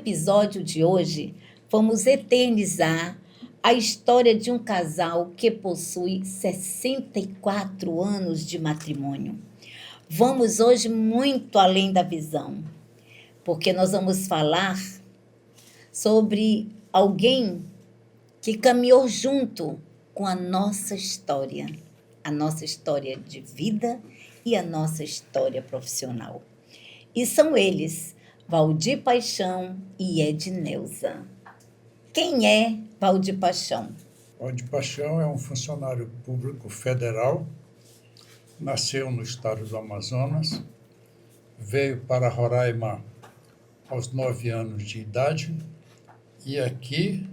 episódio de hoje, vamos eternizar a história de um casal que possui 64 anos de matrimônio. Vamos hoje muito além da visão, porque nós vamos falar sobre alguém que caminhou junto com a nossa história de vida e a nossa história profissional. E são eles, Valdir Paixão e Edneuza. Quem é Valdir Paixão? Valdir Paixão é um funcionário público federal, nasceu no estado do Amazonas, veio para Roraima aos 9 anos de idade e aqui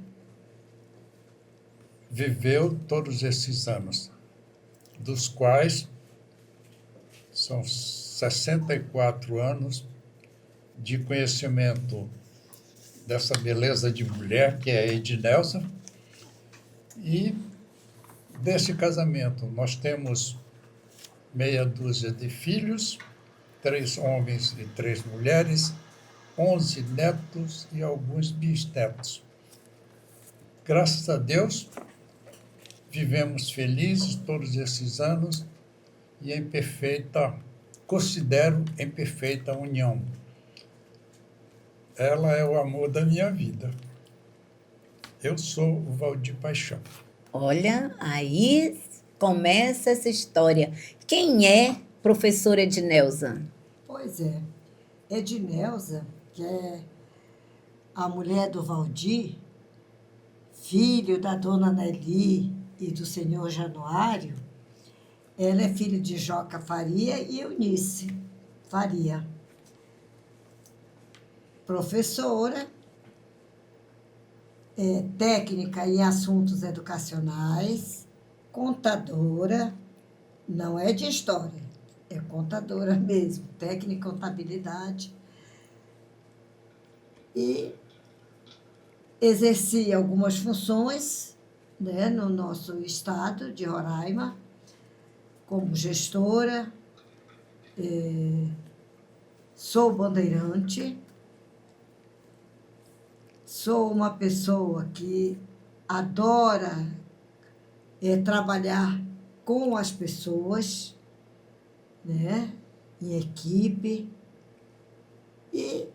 viveu todos esses anos, dos quais são 64 anos de conhecimento dessa beleza de mulher, que é a Edneuza, e desse casamento nós temos meia dúzia de filhos, 3 homens e 3 mulheres, 11 netos e alguns bisnetos. Graças a Deus, vivemos felizes todos esses anos e considero em perfeita união. Ela é o amor da minha vida. Eu sou o Valdir Paixão. Olha, aí começa essa história. Quem é professora Edneuza? Pois é, Edneuza, que é a mulher do Valdir, filho da dona Nelly e do senhor Januário, ela é filha de Joca Faria e Eunice Faria. Professora, técnica em assuntos educacionais, contadora, não é de história, é contadora mesmo, técnica em contabilidade. E exercia algumas funções, né, no nosso estado de Roraima, como gestora, sou bandeirante, sou uma pessoa que adora trabalhar com as pessoas, né, em equipe, e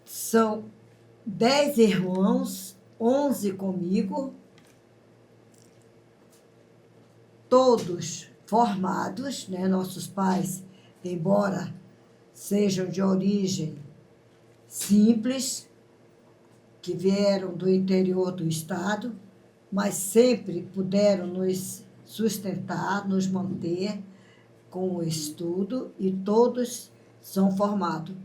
são 10 irmãos, 11 comigo, todos formados, né? Nossos pais, embora sejam de origem simples, que vieram do interior do estado, mas sempre puderam nos sustentar, nos manter com o estudo, e todos são formados.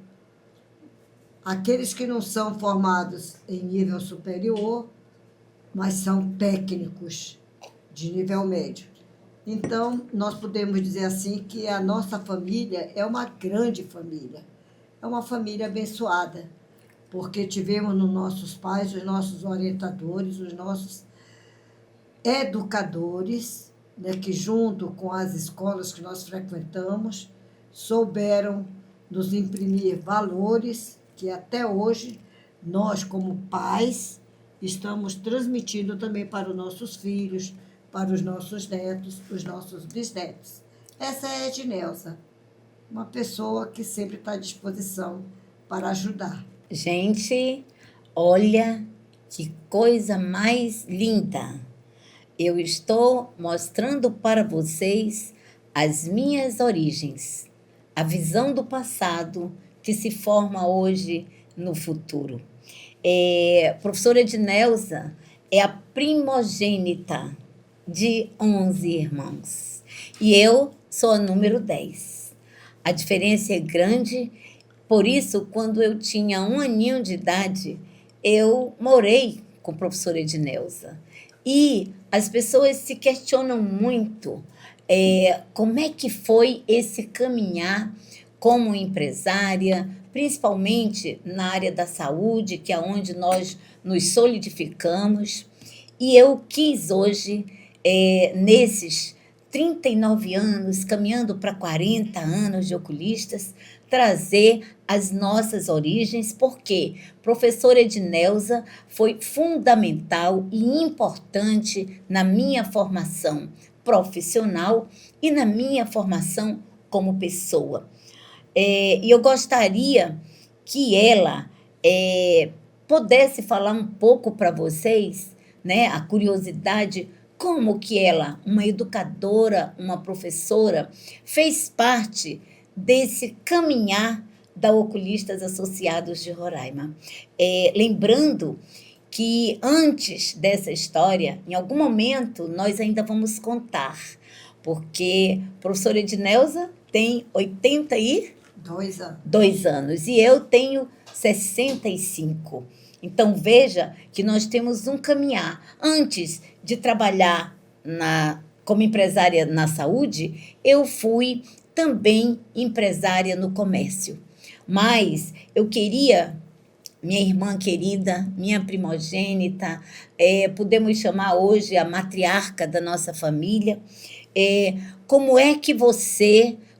Aqueles que não são formados em nível superior, mas são técnicos de nível médio. Então, nós podemos dizer assim que a nossa família é uma grande família, é uma família abençoada, porque tivemos nos nossos pais, os nossos orientadores, os nossos educadores, né, que junto com as escolas que nós frequentamos, souberam nos imprimir valores que até hoje nós, como pais, estamos transmitindo também para os nossos filhos, para os nossos netos, os nossos bisnetos. Essa é a Edneuza, uma pessoa que sempre está à disposição para ajudar. Gente, olha que coisa mais linda! Eu estou mostrando para vocês as minhas origens, a visão do passado que se forma hoje no futuro. Professora Edneuza é a primogênita de 11 irmãos e eu sou a número 10. A diferença é grande, por isso, quando eu tinha 1 aninho de idade, eu morei com a professora Edneuza. E as pessoas se questionam muito como é que foi esse caminhar como empresária, principalmente na área da saúde, que é onde nós nos solidificamos. E eu quis hoje, nesses 39 anos, caminhando para 40 anos de oculistas, trazer as nossas origens, porque professora Edneuza foi fundamental e importante na minha formação profissional e na minha formação como pessoa. E eu gostaria que ela pudesse falar um pouco para vocês, né, a curiosidade, como que ela, uma educadora, uma professora, fez parte desse caminhar da Oculistas Associados de Roraima. Lembrando que antes dessa história, em algum momento, nós ainda vamos contar, porque a professora Edneuza tem 82 anos e eu tenho 65. Então, veja que nós temos um caminhar. Antes de trabalhar como empresária na saúde, eu fui também empresária no comércio. Mas eu queria, minha irmã querida, minha primogênita, podemos chamar hoje a matriarca da nossa família,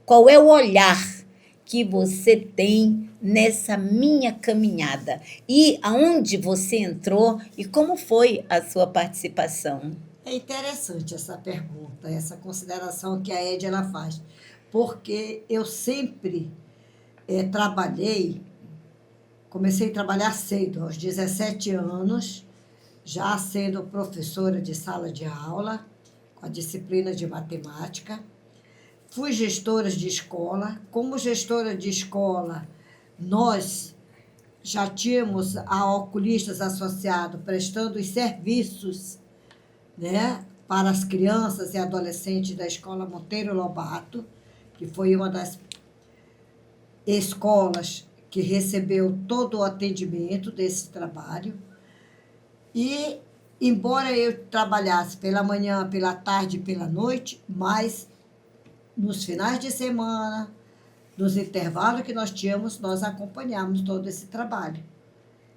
qual é o olhar que você tem nessa minha caminhada? E aonde você entrou e como foi a sua participação? É interessante essa pergunta, essa consideração que a Ed ela faz, porque eu sempre comecei a trabalhar cedo, aos 17 anos, já sendo professora de sala de aula, com a disciplina de matemática. Fui gestora de escola. Como gestora de escola, nós já tínhamos a Oculistas Associado prestando os serviços, né, para as crianças e adolescentes da Escola Monteiro Lobato, que foi uma das escolas que recebeu todo o atendimento desse trabalho. E, embora eu trabalhasse pela manhã, pela tarde e pela noite, mas nos finais de semana, nos intervalos que nós tínhamos, nós acompanhamos todo esse trabalho,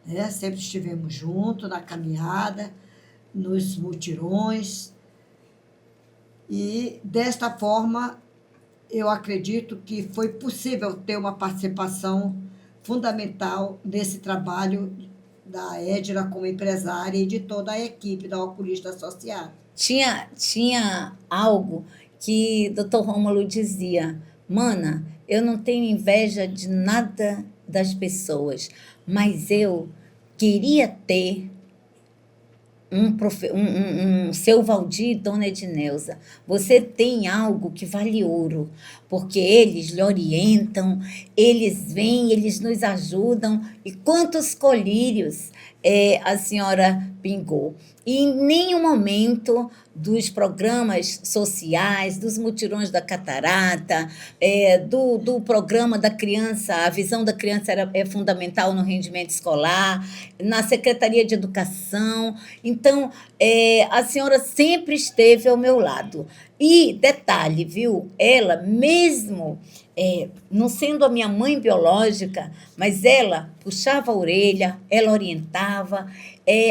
né? Sempre estivemos juntos na caminhada, nos mutirões. E, desta forma, eu acredito que foi possível ter uma participação fundamental nesse trabalho da Edna como empresária e de toda a equipe da Oculista Associada. Tinha algo que o Dr. Rômulo dizia: Mana, eu não tenho inveja de nada das pessoas, mas eu queria ter seu Valdir e Dona Edneuza. Você tem algo que vale ouro, porque eles lhe orientam, eles vêm, eles nos ajudam. E quantos colírios a senhora pingou. E em nenhum momento dos programas sociais, dos mutirões da catarata, do programa da criança, a visão da criança é fundamental no rendimento escolar, na Secretaria de Educação. Então, a senhora sempre esteve ao meu lado. E, detalhe, viu? Ela, mesmo não sendo a minha mãe biológica, mas ela puxava a orelha, ela orientava,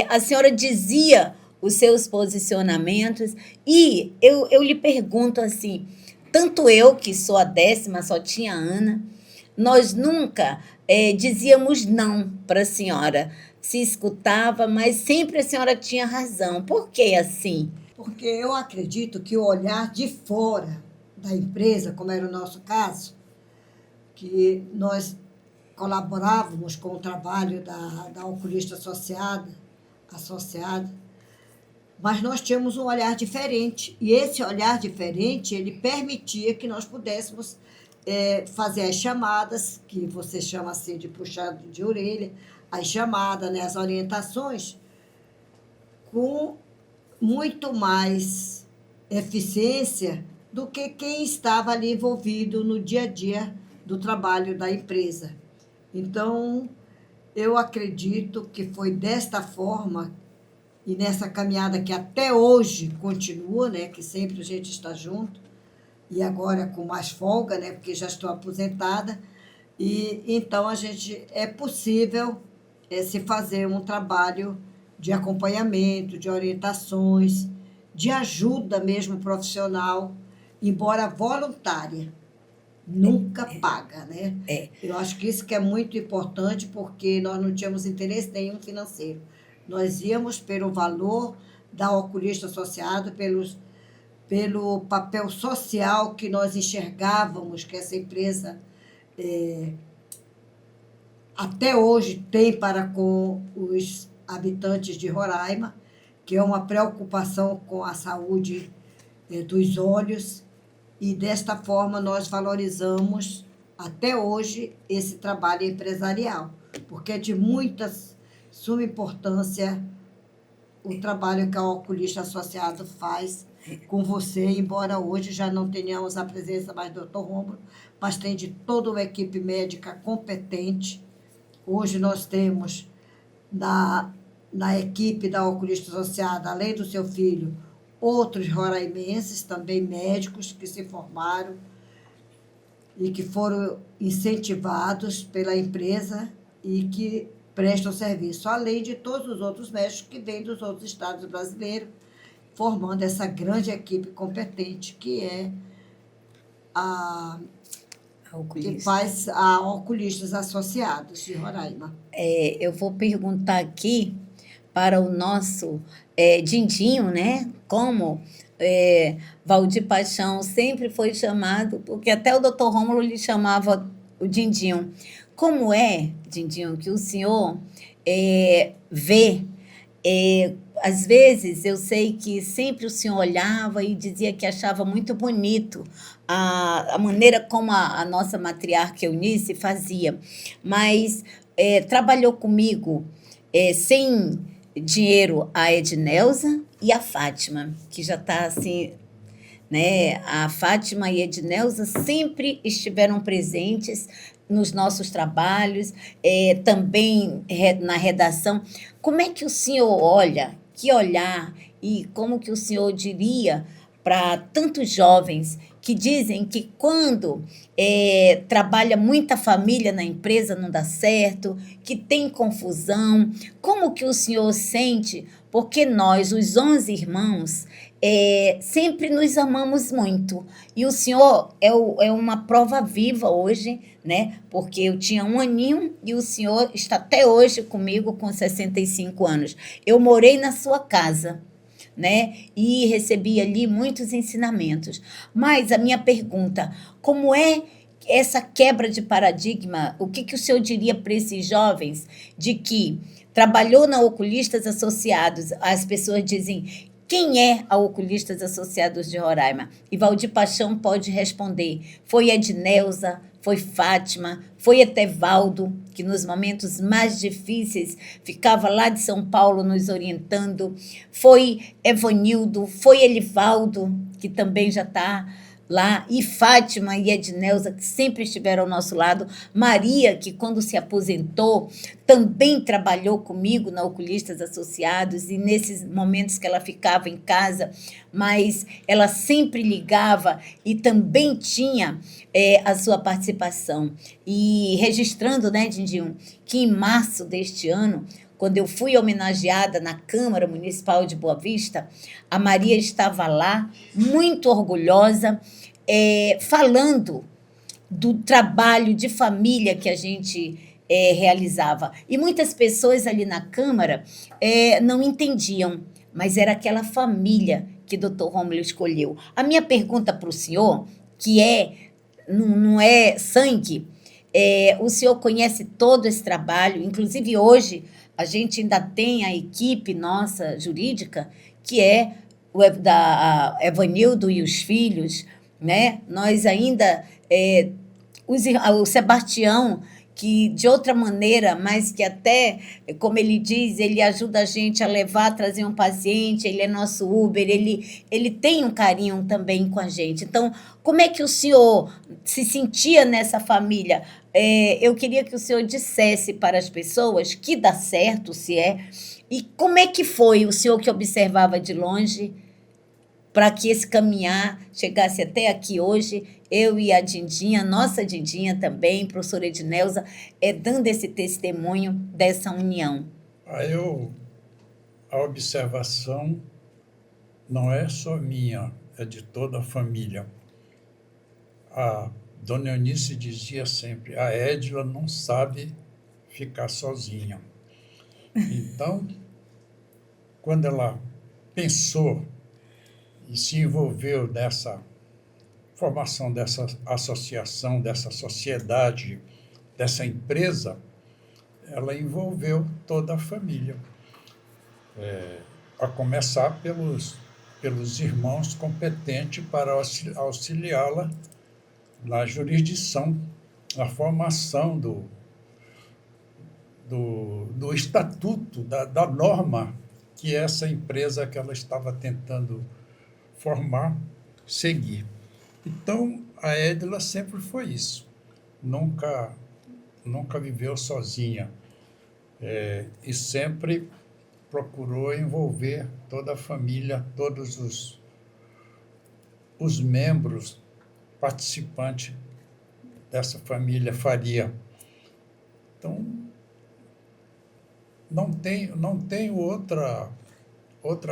a senhora dizia os seus posicionamentos. E eu lhe pergunto assim, tanto eu, que sou a 10ª, só tinha a Ana, nós nunca dizíamos não para a senhora. Se escutava, mas sempre a senhora tinha razão. Por que assim? Porque eu acredito que o olhar de fora da empresa, como era o nosso caso, que nós colaborávamos com o trabalho da Oculista Associada, mas nós tínhamos um olhar diferente. E esse olhar diferente, ele permitia que nós pudéssemos fazer as chamadas, que você chama assim de puxado de orelha, as chamadas, né, as orientações, com muito mais eficiência do que quem estava ali envolvido no dia a dia do trabalho da empresa. Então, eu acredito que foi desta forma e nessa caminhada que até hoje continua, né, que sempre a gente está junto, e agora com mais folga, né, porque já estou aposentada, e então é possível se fazer um trabalho de acompanhamento, de orientações, de ajuda mesmo profissional, embora voluntária, nunca paga, né? É. Eu acho que isso que é muito importante, porque nós não tínhamos interesse nenhum financeiro. Nós íamos pelo valor da oculista associada, pelo papel social que nós enxergávamos que essa empresa até hoje tem para com os habitantes de Roraima, que é uma preocupação com a saúde dos olhos, e desta forma nós valorizamos até hoje esse trabalho empresarial, porque é de muita suma importância o trabalho que a Oculista Associado faz com você, embora hoje já não tenhamos a presença mais do Dr. Rômulo, mas tem de toda uma equipe médica competente. Hoje nós temos na equipe da Oculista Associada, além do seu filho, outros roraimenses, também médicos, que se formaram e que foram incentivados pela empresa e que prestam serviço, além de todos os outros médicos que vêm dos outros estados brasileiros, formando essa grande equipe competente que é que faz a Oculistas Associados de Roraima. Eu vou perguntar aqui para o nosso Dindinho, né? Como Valdir Paixão sempre foi chamado, porque até o Dr. Rômulo lhe chamava o Dindinho. Como é, Dindinho, que o senhor vê? Às vezes, eu sei que sempre o senhor olhava e dizia que achava muito bonito a maneira como a nossa matriarca Eunice fazia, mas trabalhou comigo sem dinheiro a Edneuza e a Fátima, que já está assim, né? A Fátima e a Edneuza sempre estiveram presentes nos nossos trabalhos, também na redação. Como é que o senhor olha, que olhar, e como que o senhor diria para tantos jovens que dizem que quando trabalha muita família na empresa não dá certo, que tem confusão, como que o senhor sente? Porque nós, os 11 irmãos, sempre nos amamos muito. E o senhor é uma prova viva hoje, né? Porque eu tinha 1 aninho e o senhor está até hoje comigo com 65 anos. Eu morei na sua casa, né? E recebi ali muitos ensinamentos. Mas a minha pergunta, como é essa quebra de paradigma? O que o senhor diria para esses jovens de que trabalhou na Oculistas Associados? As pessoas dizem: quem é a Oculistas Associados de Roraima? E Valdir Paixão pode responder: foi Edneuza, foi Fátima, foi Etevaldo, que nos momentos mais difíceis ficava lá de São Paulo nos orientando, foi Evanildo, foi Elivaldo, que também já está lá, e Fátima e Edneuza, que sempre estiveram ao nosso lado, Maria, que quando se aposentou, também trabalhou comigo na Oculistas Associados, e nesses momentos que ela ficava em casa, mas ela sempre ligava e também tinha a sua participação. E registrando, né, Dindinho, que em março deste ano, quando eu fui homenageada na Câmara Municipal de Boa Vista, a Maria estava lá, muito orgulhosa, falando do trabalho de família que a gente realizava. E muitas pessoas ali na Câmara não entendiam, mas era aquela família que o Dr. Rômulo escolheu. A minha pergunta para o senhor, que não é sangue, o senhor conhece todo esse trabalho, inclusive hoje a gente ainda tem a equipe nossa jurídica, que é da Evanildo e os filhos, né? Nós ainda, o Sebastião, que de outra maneira, mas que até, como ele diz, ele ajuda a gente a levar, trazer um paciente, ele é nosso Uber, ele tem um carinho também com a gente. Então, como é que o senhor se sentia nessa família? Eu queria que o senhor dissesse para as pessoas que dá certo, se é, e como é que foi o senhor que observava de longe para que esse caminhar chegasse até aqui hoje, eu e a Dindinha, nossa Dindinha também, professora Edneuza, dando esse testemunho dessa união. A observação não é só minha, é de toda a família. Dona Eunice dizia sempre, a Édila não sabe ficar sozinha. Então, quando ela pensou e se envolveu nessa formação dessa associação, dessa sociedade, dessa empresa, ela envolveu toda a família, a começar pelos irmãos competentes para auxiliá-la na jurisdição, na formação do estatuto, da norma que essa empresa que ela estava tentando formar, seguir. Então, a Édila sempre foi isso. Nunca viveu sozinha. E sempre procurou envolver toda a família, todos os membros participantes dessa família Faria. Então, não tem outra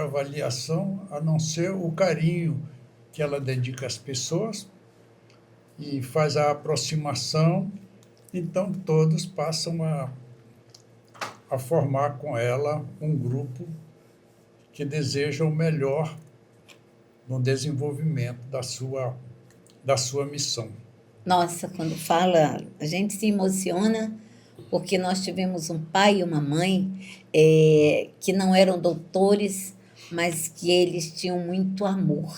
avaliação a não ser o carinho que ela dedica às pessoas e faz a aproximação. Então, todos passam a formar com ela um grupo que deseja o melhor no desenvolvimento da sua missão. Nossa, quando fala, a gente se emociona porque nós tivemos um pai e uma mãe que não eram doutores, mas que eles tinham muito amor.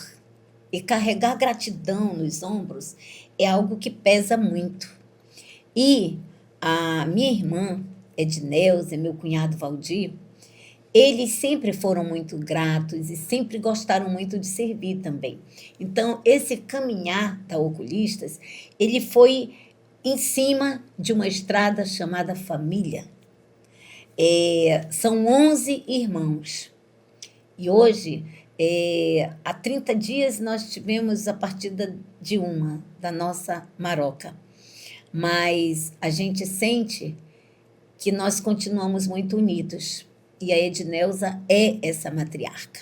E carregar gratidão nos ombros é algo que pesa muito. E a minha irmã, Edneuza, e meu cunhado Valdir, eles sempre foram muito gratos e sempre gostaram muito de servir também. Então, esse caminhar da Oculistas, ele foi em cima de uma estrada chamada família. São 11 irmãos. E hoje, há 30 dias, nós tivemos a partida de uma, da nossa Maroca. Mas a gente sente que nós continuamos muito unidos. E a Edneuza é essa matriarca.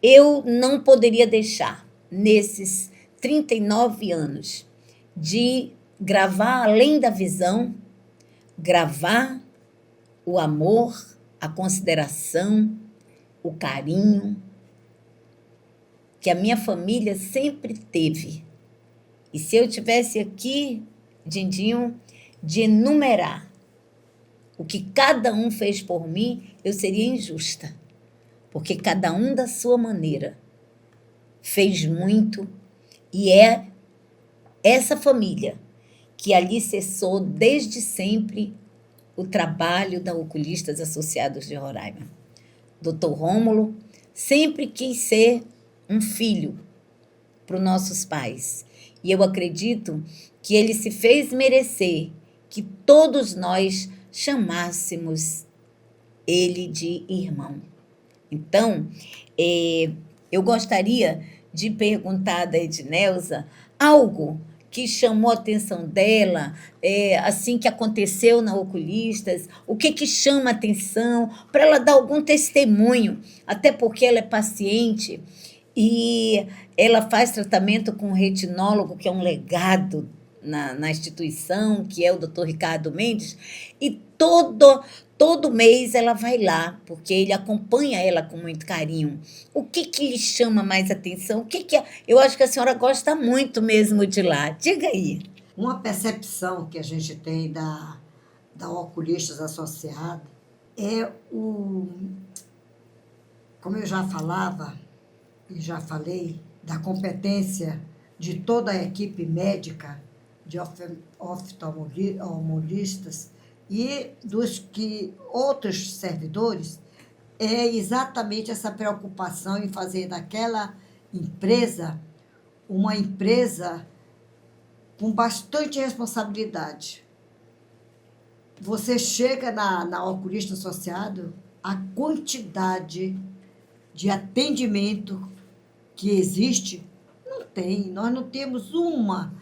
Eu não poderia deixar, nesses 39 anos, de gravar além da visão, gravar o amor, a consideração, o carinho que a minha família sempre teve. E se eu tivesse aqui, Dindinho, de enumerar o que cada um fez por mim, eu seria injusta, porque cada um da sua maneira fez muito, e é essa família que alicerçou desde sempre o trabalho da Oculistas Associados de Roraima. Dr. Rômulo sempre quis ser um filho para os nossos pais, e eu acredito que ele se fez merecer que todos nós chamássemos ele de irmão. Então, eu gostaria de perguntar da Edneuza algo que chamou a atenção dela, assim que aconteceu na Oculistas, o que chama a atenção, para ela dar algum testemunho, até porque ela é paciente e ela faz tratamento com um retinólogo, que é um legado na instituição, que é o Dr. Ricardo Mendes, e todo mês ela vai lá, porque ele acompanha ela com muito carinho. O que lhe chama mais atenção? Eu acho que a senhora gosta muito mesmo de lá. Diga aí. Uma percepção que a gente tem da Oculistas Associada é como eu já falava e já falei, da competência de toda a equipe médica de oftalmologistas e dos outros servidores, é exatamente essa preocupação em fazer daquela empresa uma empresa com bastante responsabilidade. Você chega na Oculista Associado, a quantidade de atendimento que existe, não tem. Nós não temos uma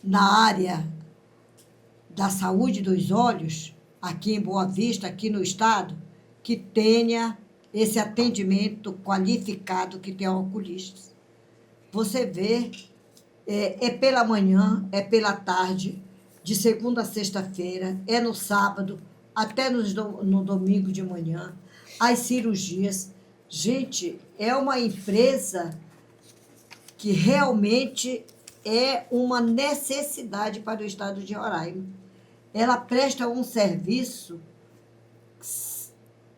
na área da saúde dos olhos, aqui em Boa Vista, aqui no estado, que tenha esse atendimento qualificado que tem a Oculistas. Você vê É pela manhã, é pela tarde, de segunda a sexta-feira, é no sábado, até no domingo de manhã, as cirurgias. Gente, é uma empresa que realmente é uma necessidade para o estado de Roraima. Ela presta um serviço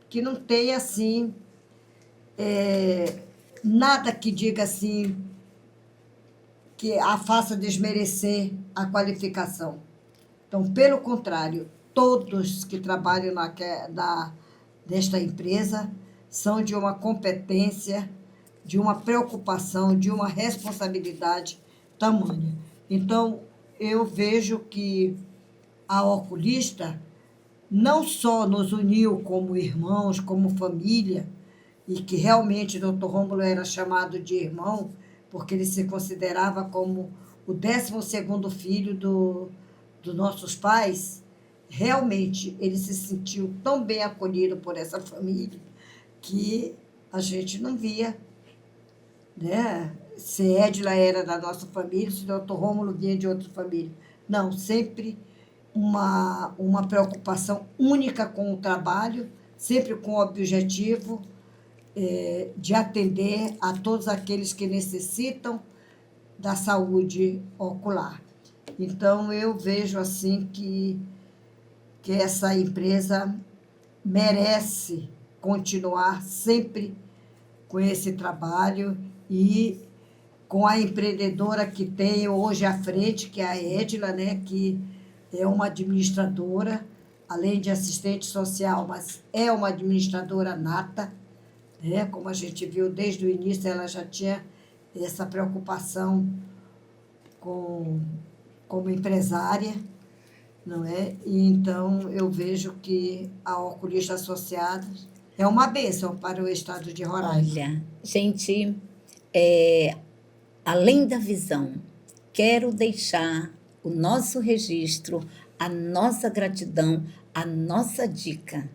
que não tem, assim, nada que diga assim, que a faça desmerecer a qualificação. Então, pelo contrário, todos que trabalham nesta empresa são de uma competência, de uma preocupação, de uma responsabilidade tamanha. Então, eu vejo que a oculista não só nos uniu como irmãos, como família, e que realmente o Dr. Rômulo era chamado de irmão, porque ele se considerava como o 12º filho dos nossos pais. Realmente, ele se sentiu tão bem acolhido por essa família que a gente não via, né? Se Edila era da nossa família, se o Dr. Rômulo vinha de outra família. Não, sempre uma preocupação única com o trabalho, sempre com o objetivo de atender a todos aqueles que necessitam da saúde ocular. Então, eu vejo assim que essa empresa merece continuar sempre com esse trabalho e com a empreendedora que tem hoje à frente, que é a Edila, né, que é uma administradora, além de assistente social, mas é uma administradora nata, né? Como a gente viu desde o início, ela já tinha essa preocupação como empresária, não é? E então eu vejo que a Oculista Associada é uma bênção para o estado de Roraima. Olha, gente, além da visão, quero deixar o nosso registro, a nossa gratidão, a nossa dica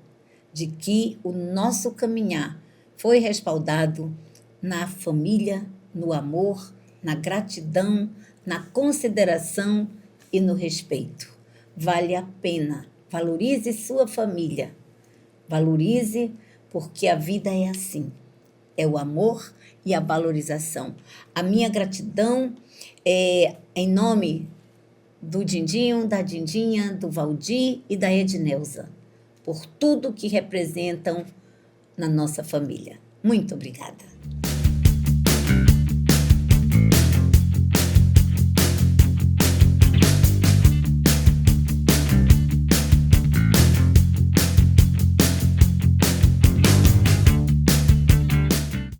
de que o nosso caminhar foi respaldado na família, no amor, na gratidão, na consideração e no respeito. Vale a pena. Valorize sua família. Valorize, porque a vida é assim. É o amor e a valorização. A minha gratidão é em nome do Dindinho, da Dindinha, do Valdir e da Edneuza, por tudo que representam na nossa família. Muito obrigada.